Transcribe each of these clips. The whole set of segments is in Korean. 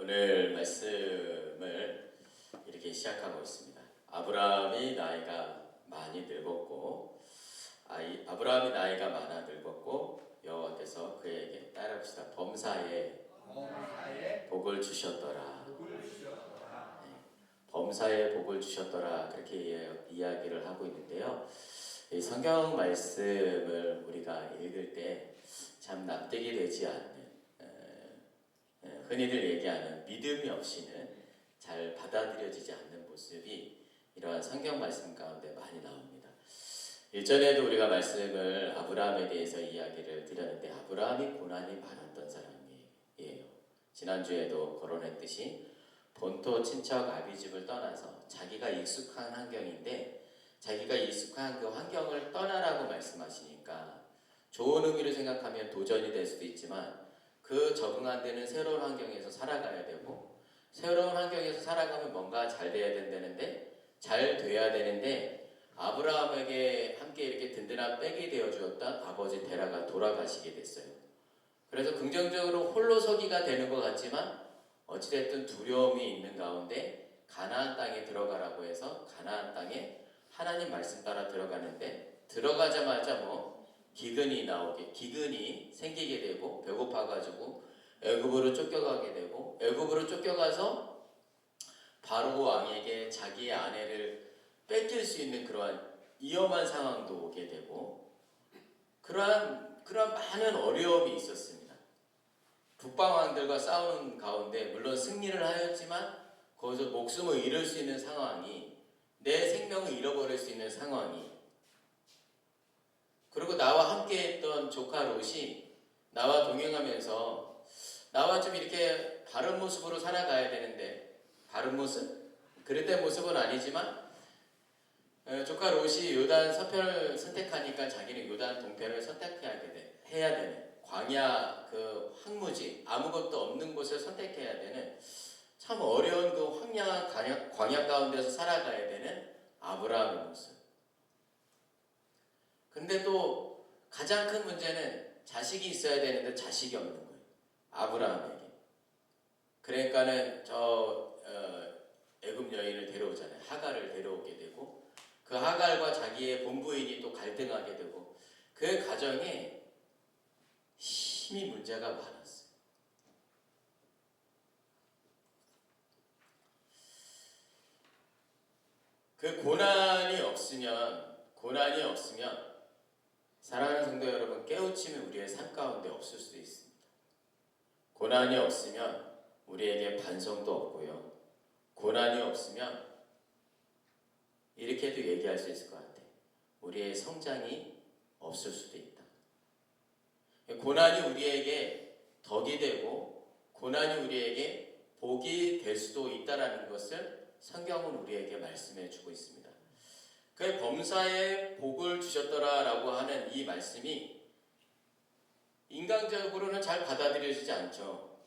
오늘 말씀을 이렇게 시작하고 있습니다. 아브라함이 나이가 많이 늙었고 아브라함이 나이가 많아 늙었고 여호와께서 그에게 따라합시다. 범사에 복을 주셨더라. 네, 범사에 복을 주셨더라. 그렇게 이야기를 하고 있는데요. 이 성경 말씀을 우리가 읽을 때 참 납득이 되지 않는 흔히들 얘기하는 믿음이 없이는 잘 받아들여지지 않는 모습이 이러한 성경 말씀 가운데 많이 나옵니다. 일전에도 우리가 말씀을 아브라함에 대해서 이야기를 드렸는데 아브라함이 고난이 많았던 사람이에요. 지난주에도 거론했듯이 본토 친척 아비집을 떠나서 자기가 익숙한 환경인데 자기가 익숙한 그 환경을 떠나라고 말씀하시니까 좋은 의미로 생각하면 도전이 될 수도 있지만 그 적응 안 되는 새로운 환경에서 살아가야 되고 새로운 환경에서 살아가면 뭔가 잘 돼야 된다는데 잘 돼야 되는데 아브라함에게 함께 이렇게 든든한 백이 되어 주었던 아버지 데라가 돌아가시게 됐어요. 그래서 긍정적으로 홀로 서기가 되는 것 같지만 어찌됐든 두려움이 있는 가운데 가나안 땅에 들어가라고 해서 가나안 땅에 하나님 말씀 따라 들어가는데 들어가자마자 기근이 생기게 되고 배고파가지고 애굽으로 쫓겨가게 되고 애굽으로 쫓겨가서 바로 왕에게 자기의 아내를 뺏길 수 있는 그러한 위험한 상황도 오게 되고 그러한 많은 어려움이 있었습니다. 북방왕들과 싸우는 가운데 물론 승리를 하였지만 거기서 목숨을 잃을 수 있는 상황이 내 생명을 잃어버릴 수 있는 상황이 그리고 나와 함께 했던 조카 롯이 나와 동행하면서 나와 좀 이렇게 바른 모습으로 살아가야 되는데 바른 모습? 그릇된 모습은 아니지만 조카 롯이 요단 서편을 선택하니까 자기는 요단 동편을 선택해야 되는 광야 그 황무지 아무것도 없는 곳을 선택해야 되는 참 어려운 그 광야 가운데서 살아가야 되는 아브라함의 모습. 근데 또 가장 큰 문제는 자식이 있어야 되는데 자식이 없는 거예요. 아브라함에게. 그러니까는 애굽 여인을 데려오잖아요. 하갈을 데려오게 되고 그 하갈과 자기의 본부인이 또 갈등하게 되고 그 가정에 심히 문제가 많았어요. 그 고난이 없으면 사랑하는 성도 여러분, 깨우침이 우리의 삶 가운데 없을 수도 있습니다. 고난이 없으면 우리에게 반성도 없고요. 고난이 없으면 이렇게도 얘기할 수 있을 것 같아요. 우리의 성장이 없을 수도 있다. 고난이 우리에게 덕이 되고 고난이 우리에게 복이 될 수도 있다는 것을 성경은 우리에게 말씀해 주고 있습니다. 그 범사에 복을 주셨더라라고 하는 이 말씀이 인간적으로는 잘 받아들여지지 않죠.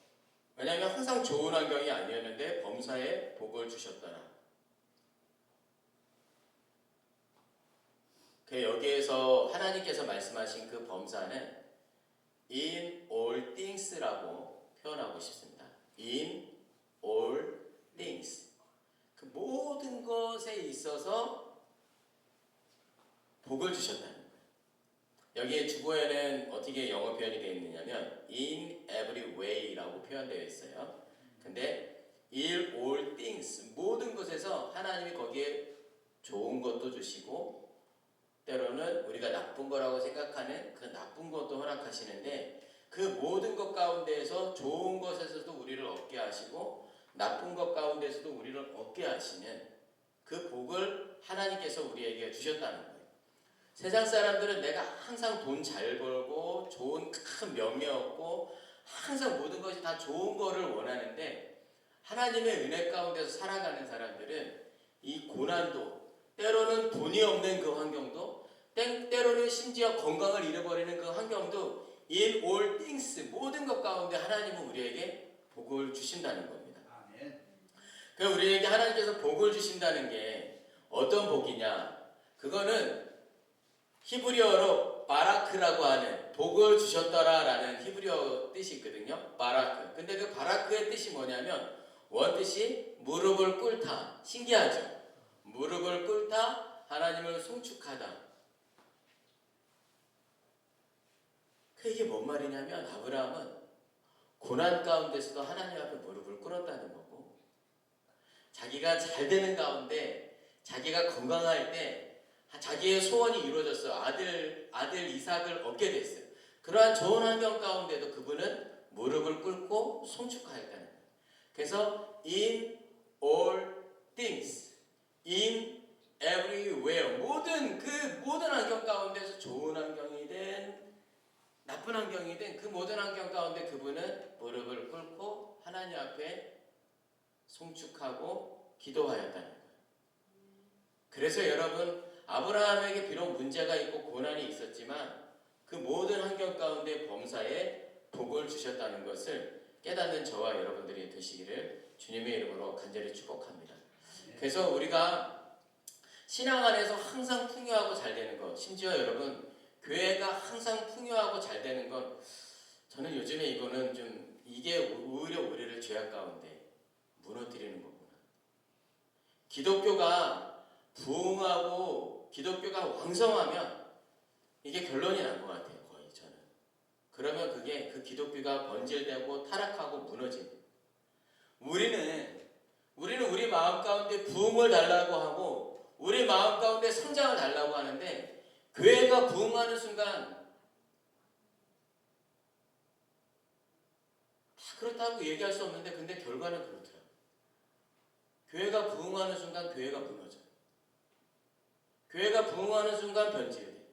왜냐하면 항상 좋은 환경이 아니었는데 범사에 복을 주셨더라. 여기에서 하나님께서 말씀하신 그 범사는 in all things라고 표현하고 싶습니다. in all things. 그 모든 것에 있어서 복을 주셨다는 거예요. 여기에 주어에는 어떻게 영어 표현이 되어 있느냐면 in every way라고 표현되어 있어요. 근데 in all things 모든 것에서 하나님이 거기에 좋은 것도 주시고 때로는 우리가 나쁜 거라고 생각하는 그 나쁜 것도 허락하시는데 그 모든 것 가운데에서 좋은 것에서도 우리를 얻게 하시고 나쁜 것 가운데서도 우리를 얻게 하시는 그 복을 하나님께서 우리에게 주셨다는 거예요. 세상 사람들은 내가 항상 돈 잘 벌고 좋은 큰 명예 얻고 항상 모든 것이 다 좋은 거를 원하는데 하나님의 은혜 가운데서 살아가는 사람들은 이 고난도 때로는 돈이 없는 그 환경도 때로는 심지어 건강을 잃어버리는 그 환경도 in all things 모든 것 가운데 하나님은 우리에게 복을 주신다는 겁니다. 그 우리에게 하나님께서 복을 주신다는 게 어떤 복이냐? 그거는 히브리어로 바라크라고 하는 복을 주셨더라라는 히브리어 뜻이 있거든요. 바라크. 근데 그 바라크의 뜻이 뭐냐면 원뜻이 무릎을 꿇다. 신기하죠? 무릎을 꿇다, 하나님을 송축하다. 이게 뭔 말이냐면 아브라함은 고난 가운데서도 하나님 앞에 무릎을 꿇었다는 거고, 자기가 잘 되는 가운데, 자기가 건강할 때 자기의 소원이 이루어졌어요. 아들 이삭을 얻게 됐어요. 그러한 좋은 환경 가운데도 그분은 무릎을 꿇고 송축하였다는 거예요. 그래서 in all things, in everywhere, 모든 환경 가운데서 좋은 환경이든 나쁜 환경이든 그 모든 환경 가운데 그분은 무릎을 꿇고 하나님 앞에 송축하고 기도하였다는 거예요. 그래서 여러분, 아브라함에게 비록 문제가 있고 고난이 있었지만 그 모든 환경 가운데 범사에 복을 주셨다는 것을 깨닫는 저와 여러분들이 되시기를 주님의 이름으로 간절히 축복합니다. 그래서 우리가 신앙 안에서 항상 풍요하고 잘 되는 것, 심지어 여러분 교회가 항상 풍요하고 잘 되는 건, 저는 요즘에 이거는 좀 이게 오히려 우리를 죄악 가운데 무너뜨리는 거구나. 기독교가 부흥하고 기독교가 왕성하면 이게 결론이 난 것 같아요. 거의 저는. 그러면 그게 그 기독교가 번질되고 타락하고 무너집니다. 우리는 우리 마음 가운데 부흥을 달라고 하고 우리 마음 가운데 성장을 달라고 하는데, 교회가 부흥하는 순간 다 그렇다고 얘기할 수 없는데, 근데 결과는 그렇더라고요. 교회가 부흥하는 순간 교회가 무너져요. 교회가 부흥하는 순간 변질돼요.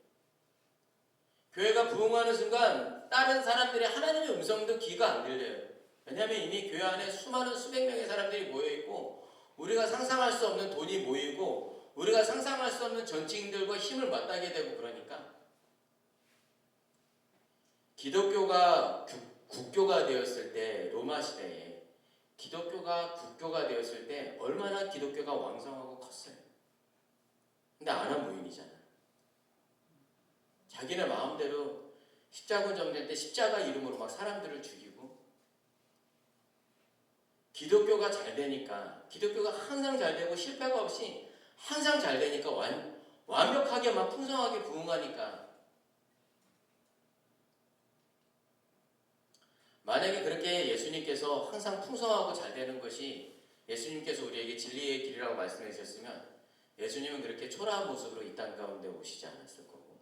교회가 부흥하는 순간 다른 사람들의 하나님의 음성도 귀가 안 들려요. 왜냐하면 이미 교회 안에 수많은 수백 명의 사람들이 모여있고, 우리가 상상할 수 없는 돈이 모이고, 우리가 상상할 수 없는 전층들과 힘을 맞닿게 되고, 그러니까 기독교가 국교가 되었을 때, 로마 시대에 기독교가 국교가 되었을 때 얼마나 기독교가 왕성하고 컸어요. 근데 안한무인이잖아요. 자기네 마음대로 십자군 정대 때 십자가 이름으로 막 사람들을 죽이고, 기독교가 잘 되니까, 기독교가 항상 잘 되고 실패가 없이 항상 잘 되니까, 완벽하게 막 풍성하게 부흥하니까, 만약에 그렇게 예수님께서 항상 풍성하고 잘 되는 것이 예수님께서 우리에게 진리의 길이라고 말씀해 주셨으면, 예수님은 그렇게 초라한 모습으로 이 땅 가운데 오시지 않았을 거고,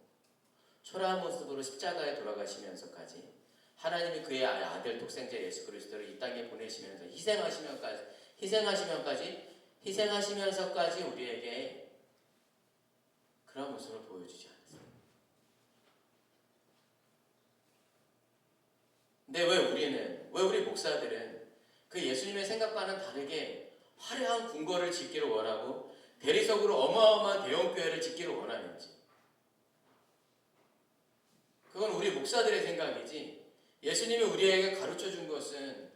초라한 모습으로 십자가에 돌아가시면서까지 하나님이 그의 아들 독생자 예수 그리스도를 이 땅에 보내시면서 희생하시면서까지 우리에게 그런 모습을 보여주지 않았어요. 근데 왜 우리 목사들은 그 예수님의 생각과는 다르게 화려한 궁궐을 짓기를 원하고 대리석으로 어마어마한 대형교회를 짓기를 원하는지, 그건 우리 목사들의 생각이지, 예수님이 우리에게 가르쳐 준 것은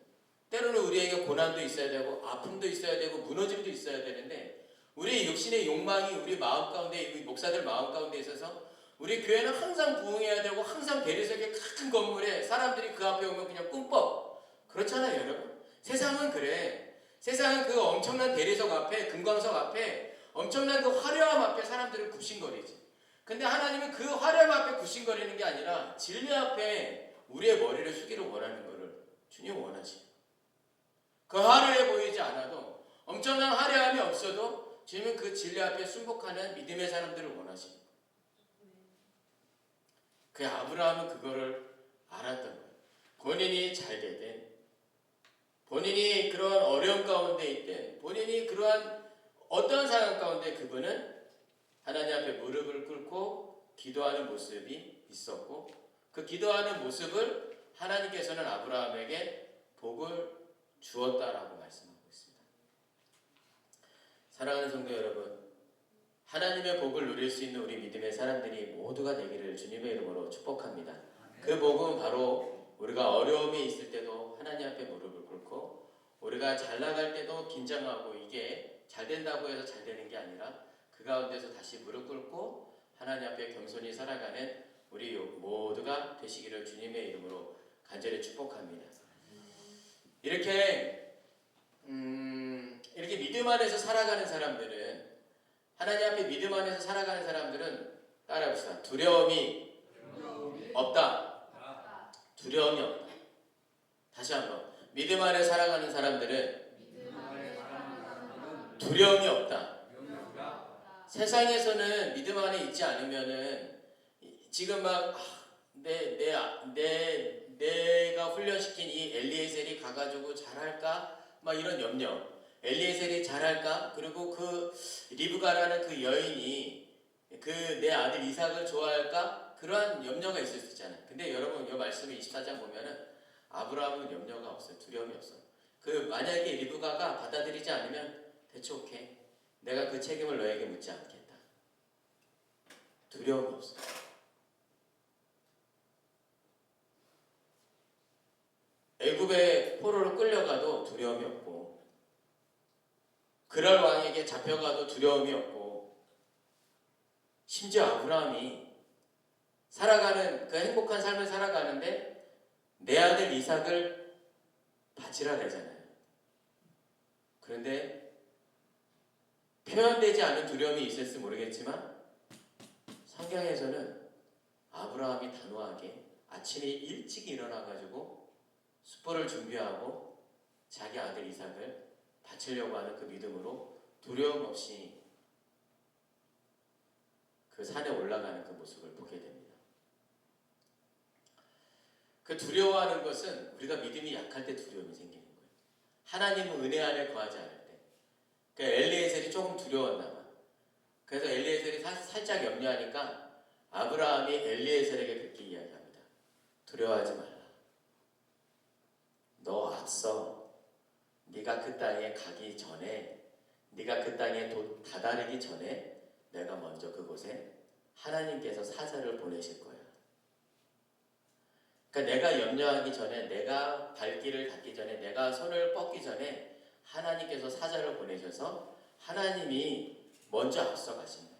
때로는 우리에게 고난도 있어야 되고 아픔도 있어야 되고 무너짐도 있어야 되는데, 우리 육신의 욕망이 우리 마음 가운데, 우리 목사들 마음 가운데 있어서 우리 교회는 항상 부흥해야 되고 항상 대리석의 큰 건물에 사람들이 그 앞에 오면 그냥 꿈뻑, 그렇잖아요 여러분. 세상은 그래. 세상은 그 엄청난 대리석 앞에, 금광석 앞에, 엄청난 그 화려함 앞에 사람들은 굽신거리지. 근데 하나님은 그 화려함 앞에 굽신거리는 게 아니라 진리 앞에 우리의 머리를 숙이를 원하는 것을 주님 원하시고, 그 화려해 보이지 않아도, 엄청난 화려함이 없어도 주님은 그 진리 앞에 순복하는 믿음의 사람들을 원하시고, 그 아브라함은 그거를 알았던 거예요. 본인이 잘 되든, 본인이 그러한 어려움 가운데 있든, 본인이 그러한 어떤 상황 가운데 그분은 하나님 앞에 무릎을 꿇고 기도하는 모습이 있었고, 그 기도하는 모습을 하나님께서는 아브라함에게 복을 주었다라고 말씀하고 있습니다. 사랑하는 성도 여러분, 하나님의 복을 누릴 수 있는 우리 믿음의 사람들이 모두가 되기를 주님의 이름으로 축복합니다. 그 복은 바로 우리가 어려움이 있을 때도 하나님 앞에 무릎을 꿇고, 우리가 잘 나갈 때도 긴장하고 이게 잘 된다고 해서 잘 되는 게 아니라 그 가운데서 다시 무릎 꿇고 하나님 앞에 겸손히 살아가는 우리 모두가 되시기를 주님의 이름으로 간절히 축복합니다. 이렇게 이렇게 믿음 안에서 살아가는 사람들은, 하나님 앞에 믿음 안에서 살아가는 사람들은 따라해봅시다. 두려움이 없다. 두려움이 없다. 다시 한번. 믿음 안에 살아가는 사람들은 두려움이 없다. 세상에서는 믿음 안에 있지 않으면은 지금 막 내가 훈련시킨 이 엘리에셀이 가가지고 잘할까? 막 이런 염려. 엘리에셀이 잘할까? 그리고 그 리브가라는 그 여인이 그 내 아들 이삭을 좋아할까? 그러한 염려가 있을 수 있잖아요. 근데 여러분 이 말씀 24장 보면은 아브라함은 염려가 없어요. 두려움이 없어요. 그 만약에 리브가가 받아들이지 않으면 대체 오케이. 내가 그 책임을 너에게 묻지 않겠다. 두려움이 없어요. 애굽의 포로로 끌려가도 두려움이 없고, 그랄 왕에게 잡혀가도 두려움이 없고, 심지어 아브라함이 살아가는 그 행복한 삶을 살아가는데 내 아들 이삭을 바치라 그러잖아요. 그런데 표현되지 않은 두려움이 있을지 모르겠지만 성경에서는 아브라함이 단호하게 아침에 일찍 일어나가지고 숯불을 준비하고 자기 아들 이삭을 바치려고 하는 그 믿음으로 두려움 없이 그 산에 올라가는 그 모습을 보게 됩니다. 그 두려워하는 것은 우리가 믿음이 약할 때 두려움이 생기는 거예요. 하나님은 은혜 안에 거하지 않을 때. 그러니까 엘리에셀이 조금 두려웠나 봐. 그래서 엘리에셀이 살짝 염려하니까 아브라함이 엘리에셀에게 그렇게 이야기합니다. 두려워하지 말라. 너 앞서 네가 그 땅에 가기 전에, 네가 그 땅에 다다르기 전에 내가 먼저 그곳에 하나님께서 사자를 보내실 거야. 그러니까 내가 염려하기 전에, 내가 발길을 닿기 전에, 내가 손을 뻗기 전에 하나님께서 사자를 보내셔서 하나님이 먼저 앞서가신다.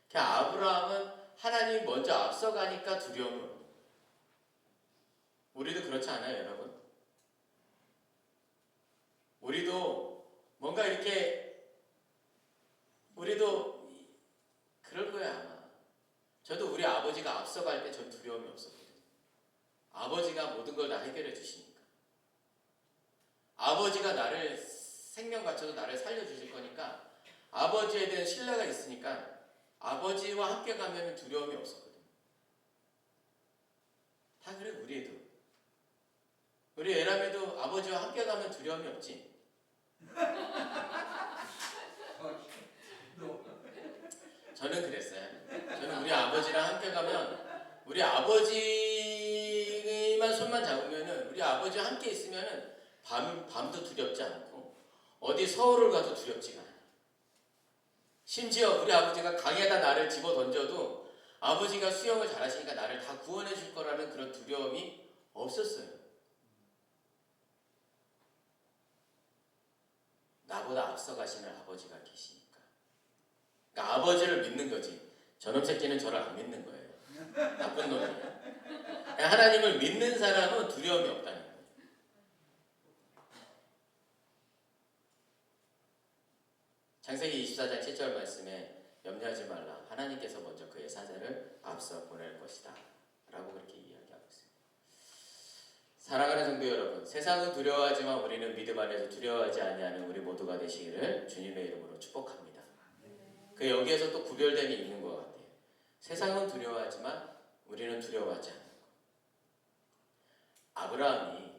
그러니까 아브라함은 하나님이 먼저 앞서가니까 두려움이 오는 거예요. 우리도 그렇지 않아요, 여러분? 우리도 뭔가 이렇게, 우리도 그럴 거예요, 아마. 저도 우리 아버지가 앞서갈 때 전 두려움이 없었거든요. 아버지가 모든 걸 다 해결해 주시니까. 아버지가 나를 생명 바쳐서 나를 살려주실 거니까 아버지에 대한 신뢰가 있으니까 아버지와 함께 가면 두려움이 없었거든요. 다 그래, 우리 애도. 우리 애람에도 아버지와 함께 가면 두려움이 없지. 저는 그랬어요. 저는 우리 아버지랑 함께 가면, 우리 아버지만 손만 잡으면은, 우리 아버지와 함께 있으면은 밤도 두렵지 않고 어디 서울을 가도 두렵지가 않아요. 심지어 우리 아버지가 강에다 나를 집어 던져도 아버지가 수영을 잘하시니까 나를 다 구원해 줄 거라는 그런 두려움이 없었어요. 나보다 앞서가시는 아버지가 계시니까. 그러니까 아버지를 믿는 거지. 저놈 새끼는 저를 안 믿는 거예요. 나쁜 놈이에요. 하나님을 믿는 사람은 두려움이 없다는 거예요. 창세기 24장 7절 말씀에 염려하지 말라. 하나님께서 먼저 그의 사자를 앞서 보낼 것이다. 라고 그렇게 이야기하고 있습니다. 사랑하는 성도 여러분, 세상은 두려워하지만 우리는 믿음 안에서 두려워하지 아니하는 우리 모두가 되시기를 주님의 이름으로 축복합니다. 그 여기에서 또 구별됨이 있는 것 같아요. 세상은 두려워하지만 우리는 두려워하지 않는 것. 아브라함이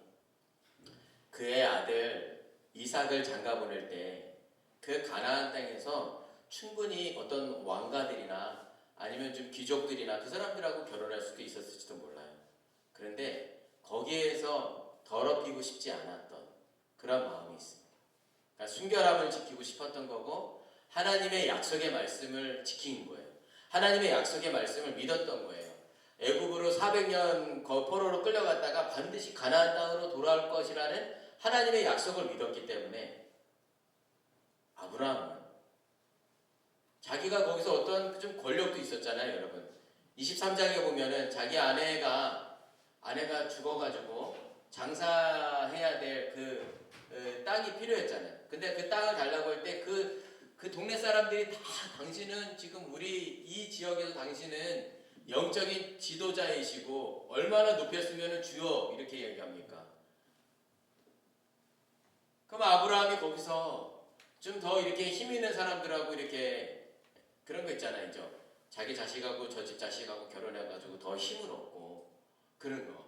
그의 아들 이삭을 장가 보낼 때 그 가나안 땅에서 충분히 어떤 왕가들이나 아니면 좀 귀족들이나 그 사람들하고 결혼할 수도 있었을지도 몰라요. 그런데 거기에서 더럽히고 싶지 않았던 그런 마음이 있습니다. 그러니까 순결함을 지키고 싶었던 거고 하나님의 약속의 말씀을 지킨 거예요. 하나님의 약속의 말씀을 믿었던 거예요. 애굽으로 400년 포로로 끌려갔다가 반드시 가나안 땅으로 돌아올 것이라는 하나님의 약속을 믿었기 때문에 아브라함은 자기가 거기서 어떤 좀 권력도 있었잖아요, 여러분. 23장에 보면은 자기 아내가 죽어가지고 장사해야 될 땅이 필요했잖아요. 근데 그 땅을 달라고 할 때 그 동네 사람들이 다 당신은 지금 우리 이 지역에서 당신은 영적인 지도자이시고 얼마나 높였으면 주여 이렇게 얘기합니까? 그럼 아브라함이 거기서 좀 더 이렇게 힘 있는 사람들하고 이렇게 그런 거 있잖아요. 이제 자기 자식하고 저 집 자식하고 결혼해가지고 더 힘을 얻고 그런 거.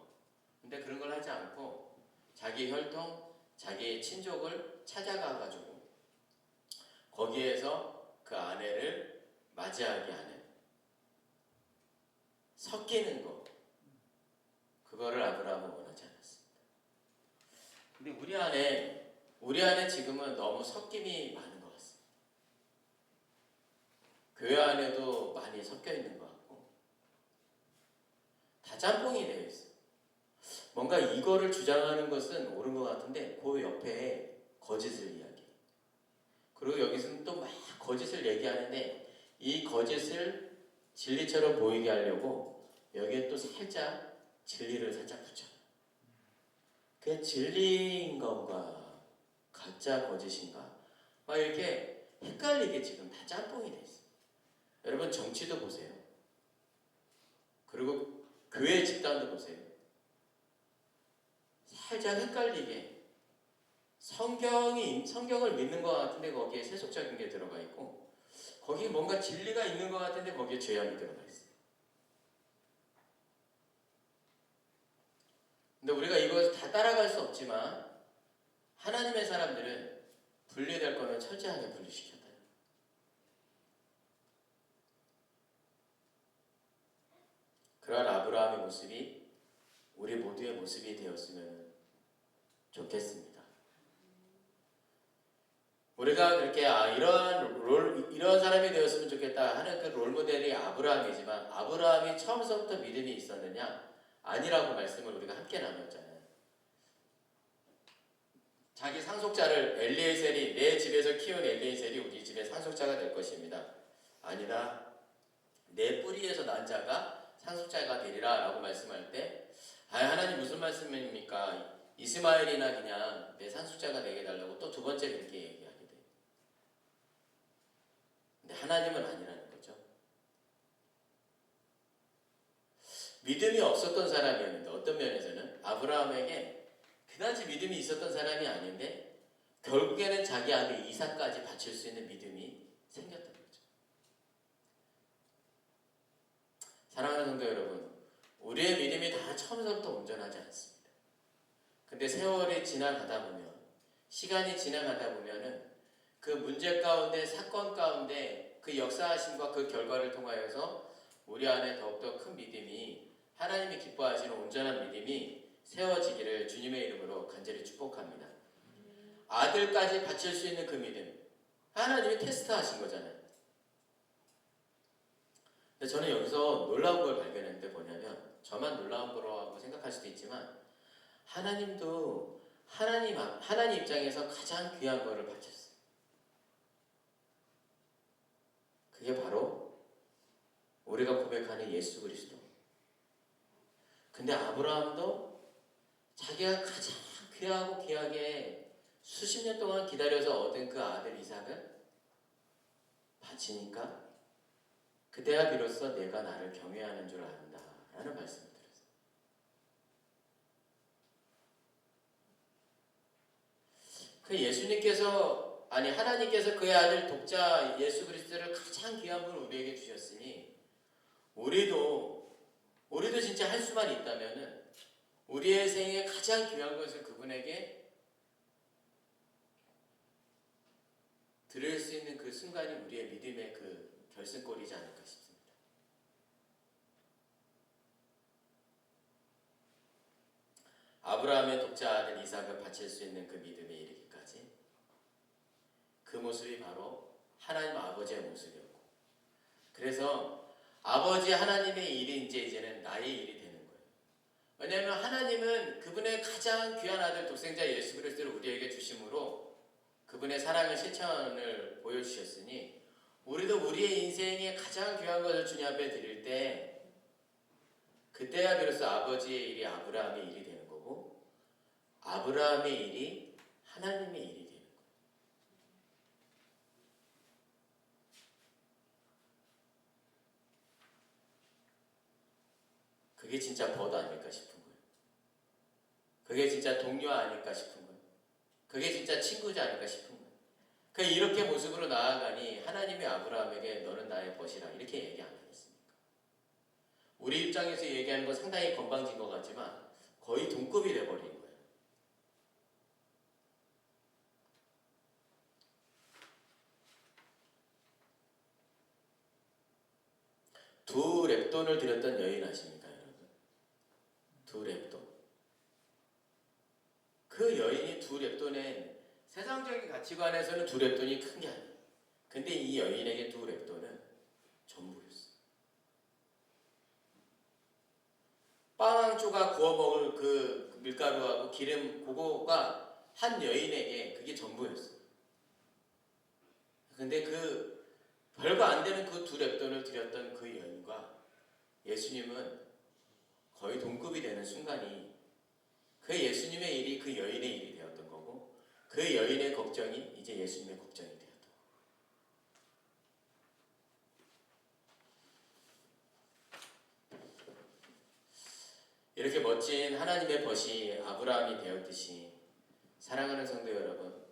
근데 그런 걸 하지 않고 자기 혈통, 자기 친족을 찾아가가지고 거기에서 그 아내를 맞이하게 하는 섞이는 거. 그거를 아브라함은 원하지 않았습니다. 근데 우리 안에 지금은 너무 섞임이 많은 것 같습니다. 교회 안에도 많이 섞여 있는 것 같고 다 짬뽕이 되어 있어요. 뭔가 이거를 주장하는 것은 옳은 것 같은데 그 옆에 거짓을 이야기. 그리고 여기서는 또 막 거짓을 얘기하는데 이 거짓을 진리처럼 보이게 하려고 여기에 또 살짝 진리를 살짝 붙여. 그게 진리인 건가 가짜 거짓인가 막 이렇게 헷갈리게 지금 다 짬뽕이 돼 있어요. 여러분 정치도 보세요. 그리고 교회 집단도 보세요. 살짝 헷갈리게 성경을 믿는 것 같은데 거기에 세속적인 게 들어가 있고 거기에 뭔가 진리가 있는 것 같은데 거기에 죄악이 들어가 있어요. 근데 우리가 이걸 다 따라갈 수 없지만 하나님의 사람들은 분리될 거는 철저하게 분리시켰다. 그런 아브라함의 모습이 우리 모두의 모습이 되었으면 좋겠습니다. 우리가 그렇게 이런 사람이 되었으면 좋겠다 하는 그 롤모델이 아브라함이지만 아브라함이 처음서부터 믿음이 있었느냐? 아니라고 말씀을 우리가 함께 나눴잖아요. 자기 상속자를 엘리에셀이 내 집에서 키운 엘리에셀이 우리 집의 상속자가 될 것입니다. 아니다. 내 뿌리에서 난 자가 상속자가 되리라 라고 말씀할 때 하나님 무슨 말씀입니까? 이스마엘이나 그냥 내 상속자가 되게 해달라고 또 두 번째 그렇게 얘기하게 돼요. 근데 하나님은 아니라는 거죠. 믿음이 없었던 사람이었는데 어떤 면에서는 아브라함에게 그다지 믿음이 있었던 사람이 아닌데 결국에는 자기 아들 이삭까지 바칠 수 있는 믿음이 생겼던 거죠. 사랑하는 성도 여러분, 우리의 믿음이 다 처음부터 온전하지 않습니다. 근데 세월이 지나가다 보면 시간이 지나가다 보면은 그 문제 가운데 사건 가운데 그 역사하심과 그 결과를 통하여서 우리 안에 더욱더 큰 믿음이 하나님이 기뻐하시는 온전한 믿음이 세워지기를 주님의 이름으로 간절히 축복합니다. 아들까지 바칠 수 있는 그 믿음 하나님이 테스트하신 거잖아요. 근데 저는 여기서 놀라운 걸 발견했는데 뭐냐면 저만 놀라운 거라고 생각할 수도 있지만 하나님도 하나님 입장에서 가장 귀한 거를 바쳤어요. 그게 바로 우리가 고백하는 예수 그리스도. 근데 아브라함도 자기가 가장 귀하고 귀하게 수십 년 동안 기다려서 얻은 그 아들 이삭을 바치니까 그때야 비로소 내가 나를 경외하는 줄 안다 라는 말씀을 드렸어요. 하나님께서 그의 아들 독자 예수 그리스도를 가장 귀한 분을 우리에게 주셨으니 우리도 진짜 할 수만 있다면은 우리의 생에 가장 귀한 것을 그분에게 드릴 수 있는 그 순간이 우리의 믿음의 그 결승골이지 않을까 싶습니다. 아브라함의 독자 아들 이삭을 바칠 수 있는 그 믿음에 이르기까지 그 모습이 바로 하나님 아버지의 모습이었고 그래서 아버지 하나님의 일이 이제는 나의 일이 되는 거예요. 왜냐하면 하나님은 그분의 가장 귀한 아들 독생자 예수 그리스도를 우리에게 주심으로 그분의 사랑의 실천을 보여주셨으니 우리도 우리의 인생에 가장 귀한 것을 주님 앞에 드릴 때 그때야 비로소 아버지의 일이 아브라함의 일이 되는 거고 아브라함의 일이 하나님의 일이 되는 거예요. 그게 진짜 벗 아닐까 싶은 거예요. 그게 진짜 동료 아닐까 싶은 거예요. 그게 진짜 친구지 않을까 싶은 거예요. 이렇게 모습으로 나아가니 하나님이 아브라함에게 너는 나의 벗이라 이렇게 얘기 안 하겠습니까? 우리 입장에서 얘기하는 건 상당히 건방진 것 같지만 거의 동급이 돼버린 거예요. 두 렙돈을 드렸던 여인 아십니까 여러분? 두 렙돈. 그 여인이 두 렙돈엔 세상적인 가치관에서는 두 렙돈이 큰 게 아니에요. 근데 이 여인에게 두 렙돈은 전부였어요. 빵 한 조각 구워 먹을 그 밀가루하고 기름 그거가 한 여인에게 그게 전부였어요. 근데 그 별거 안 되는 그 두 렙돈을 드렸던 그 여인과 예수님은 거의 동급이 되는 순간이 그 예수님의 일이 그 여인의 일이 되었던 거고 그 여인의 걱정이 이제 예수님의 걱정이 되었던 거예요. 이렇게 멋진 하나님의 벗이 아브라함이 되었듯이 사랑하는 성도 여러분,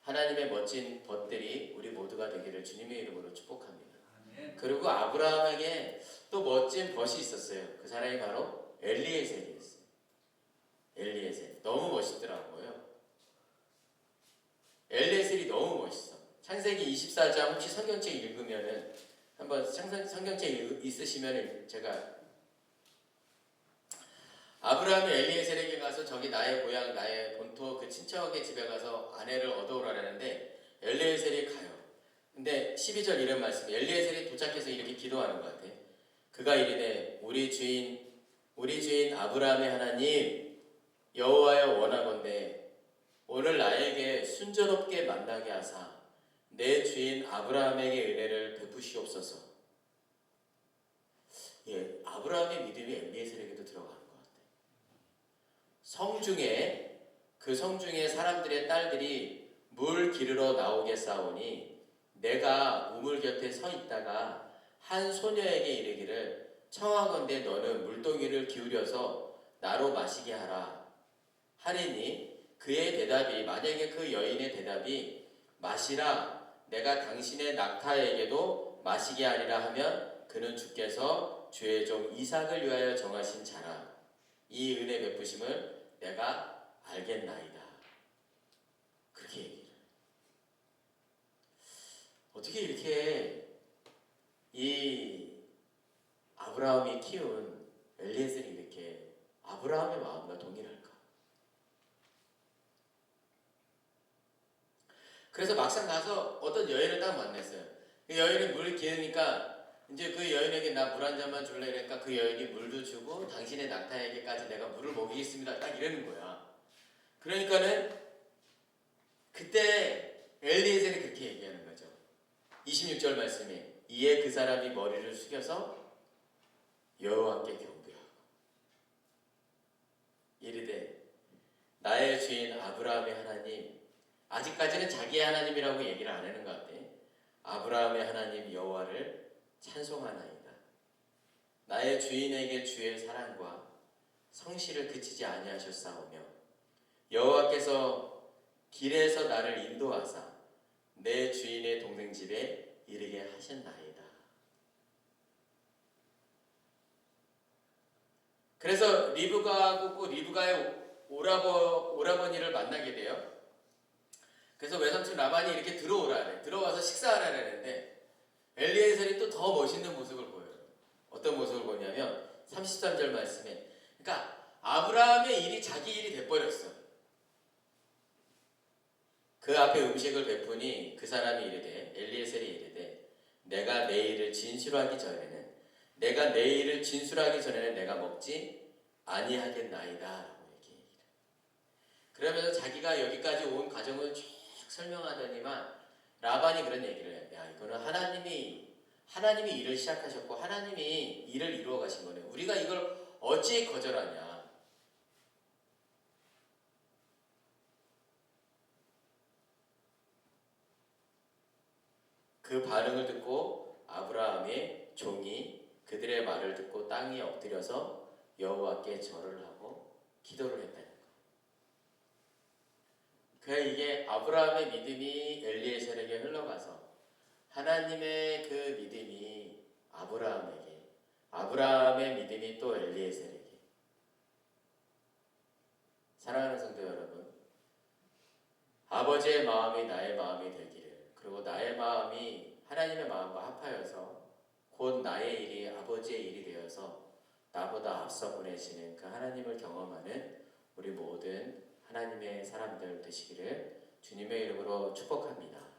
하나님의 멋진 벗들이 우리 모두가 되기를 주님의 이름으로 축복합니다. 그리고 아브라함에게 또 멋진 벗이 있었어요. 그 사람이 바로 엘리에셀이었어요. 엘리에셀 너무 멋있더라고요. 엘리에셀이 너무 멋있어. 창세기 24장 혹시 성경책 읽으면은 한번 성경책 있으시면 제가 아브라함이 엘리에셀에게 가서 저기 나의 고향 나의 본토 그 친척의 집에 가서 아내를 얻어오라는데 엘리에셀이 가요. 근데 12절 이런 말씀 엘리에셀이 도착해서 이렇게 기도하는 것 같아. 그가 이르되 우리 주인 아브라함의 하나님 여호와여 원하건대 오늘 나에게 순조롭게 만나게 하사 내 주인 아브라함에게 은혜를 베푸시옵소서. 예, 아브라함의 믿음이 엘리에셀에게도 들어가는 것 같아요. 그 성중에 사람들의 딸들이 물 기르러 나오겠사오니 내가 우물 곁에 서 있다가 한 소녀에게 이르기를 청하건대 너는 물동이를 기울여서 나로 마시게 하라 하리니 그의 대답이 만약에 그 여인의 대답이 마시라 내가 당신의 낙타에게도 마시게 하리라 하면 그는 주께서 주의 종 이삭을 위하여 정하신 자라 이 은혜 베푸심을 내가 알겠나이다. 그렇게 얘기를 해요. 어떻게 이렇게 이 아브라함이 키운 엘리에셀이 이렇게 아브라함의 마음과 동일할까? 그래서 막상 가서 어떤 여인을 딱 만났어요. 그 여인이 물을 기르니까 이제 그 여인에게 나 물 한 잔만 줄래? 그러니까 그 여인이 물도 주고 당신의 낙타에게까지 내가 물을 먹이겠습니다. 딱 이러는 거야. 그러니까는 그때 엘리에셀이 그렇게 얘기하는 거죠. 26절 말씀에 이에 그 사람이 머리를 숙여서 여호와께 경배하고 이르되 나의 주인 아브라함의 하나님 아직까지는 자기의 하나님이라고 얘기를 안 하는 것 같아. 아브라함의 하나님 여호와를 찬송하나이다. 나의 주인에게 주의 사랑과 성실을 그치지 아니하셨사오며 여호와께서 길에서 나를 인도하사 내 주인의 동생 집에 이르게 하셨나이다. 그래서 리브가하고 꼭 리브가의 오라버니를 만나게 돼요. 그래서 외삼촌 라반이 이렇게 들어오라 그래. 들어와서 식사하라 그랬는데 엘리에셀이 또 더 멋있는 모습을 보여요. 어떤 모습을 보냐면 33절 말씀에 그러니까 아브라함의 일이 자기 일이 돼버렸어. 그 앞에 음식을 베푸니 그 사람이 이르되 엘리에셀이 이르되 내가 내 일을 진술하기 전에는 내가 먹지 아니하겠나이다 라고 얘기해요. 그러면서 자기가 여기까지 온 과정을 쭉 설명하더니만 라반이 그런 얘기를 해요. 야, 이거는 하나님이 일을 시작하셨고 하나님이 일을 이루어 가신 거네. 우리가 이걸 어찌 거절하냐. 그 반응을 듣고 아브라함의 종이 그들의 말을 듣고 땅에 엎드려서 여호와께 절을 하고 기도를 했다는 거예요. 이게 아브라함의 믿음이 엘리에셀에게 흘러가서 하나님의 그 믿음이 아브라함에게, 아브라함의 믿음이 또 엘리에셀에게. 사랑하는 성도 여러분, 아버지의 마음이 나의 마음이 되기를, 그리고 나의 마음이 하나님의 마음과 합하여서 곧 나의 일이 아버지의 일이 되어서 나보다 앞서 보내시는 그 하나님을 경험하는 우리 모든 하나님의 사람들 되시기를 주님의 이름으로 축복합니다.